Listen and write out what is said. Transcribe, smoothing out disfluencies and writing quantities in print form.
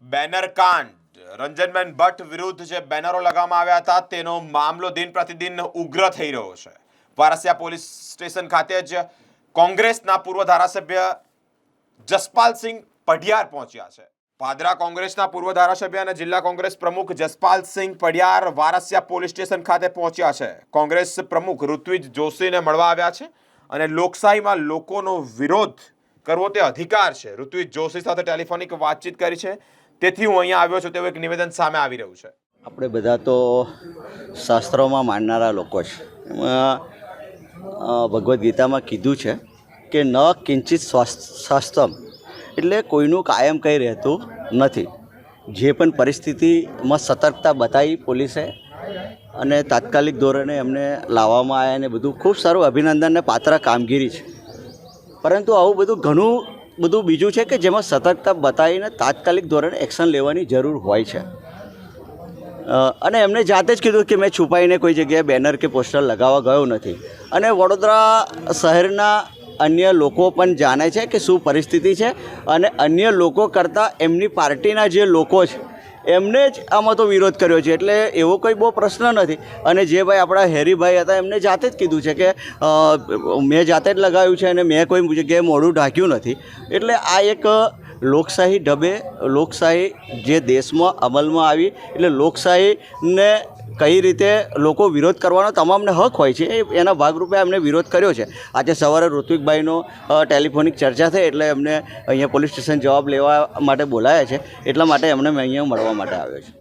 Banner કાંડ રંજનબેન ભટ્ટ વિરુદ્ધ જે બેનરો લગાવવામાં આવ્યા હતા તેનો મામલો દિન પ્રતિદિન ઉગ્ર થઈ રહ્યો છે. વારસિયા પોલીસ સ્ટેશન ખાતે જ કોંગ્રેસના પૂર્વ ધારાસભ્ય જસપાલસિંહ પઢિયાર પહોંચ્યા છે. પાદરા કોંગ્રેસના પૂર્વ ધારાસભ્ય અને જિલ્લા કોંગ્રેસ પ્રમુખ જસપાલસિંહ પઢિયાર વારસિયા પોલીસ સ્ટેશન ખાતે પહોંચ્યા છે. કોંગ્રેસ પ્રમુખ ઋત્વિજ જોશીને મળવા આવ્યા છે અને લોકશાહીમાં લોકોનો વિરોધ કરવો તે અધિકાર છે. ઋત્વિજ જોશી સાથે ટેલિફોનિક વાતચીત કરી છે, તેથી હું અહીંયા આવ્યો છું તેવું એક નિવેદન સામે આવી રહ્યું છે. આપણે બધા તો શાસ્ત્રોમાં માનનારા લોકો છે. એમાં ભગવદ્ ગીતામાં કીધું છે કે ન કિંચિત શાસ્ત્રમ, એટલે કોઈનું કાયમ કંઈ રહેતું નથી. જે પણ પરિસ્થિતિમાં સતર્કતા બતાવી પોલીસે અને તાત્કાલિક ધોરણે એમને લાવવામાં આવ્યા ને બધું ખૂબ સારું અભિનંદનને પાત્ર કામગીરી છે. પરંતુ આવું ઘણું બધું બીજું છે કે જેમાં સતર્કતા બતાવીને તાત્કાલિક ધોરણે એક્શન લેવાની જરૂર હોય છે. અને એમને જાતે જ કીધું કે મેં છુપાઈને કોઈ જગ્યાએ બેનર કે પોસ્ટર લગાવવા ગયો નથી. અને વડોદરા શહેરના અન્ય લોકો પણ જાણે છે કે શું પરિસ્થિતિ છે, અને અન્ય લોકો કરતાં એમની પાર્ટીના જે લોકો છે એમને જ આમાં તો વિરોધ કર્યો છે. એટલે એવો કોઈ બહુ પ્રશ્ન નથી. અને જે ભાઈ આપણા હેરીભાઈ હતા એમને જાતે જ કીધું છે કે મેં જાતે જ લગાવ્યું છે અને મેં કોઈ જગ્યાએ મોઢું ઢાંક્યું નથી. એટલે આ એક લોકશાહી ઢબે લોકશાહી જે દેશમાં અમલમાં આવી, એટલે લોકશાહીને કઈ રીતે લોકો વિરોધ કરવાનો તમામને હક હોય છે, એના ભાગરૂપે એમને વિરોધ કર્યો છે. આજે સવારે ઋત્વિકભાઈનો ટેલિફોનિક ચર્ચા થઈ એટલે એમને અહીંયા પોલીસ સ્ટેશન જવાબ લેવા માટે બોલાયા છે. એટલા માટે એમને મેં અહીંયા મળવા માટે આવ્યો છું.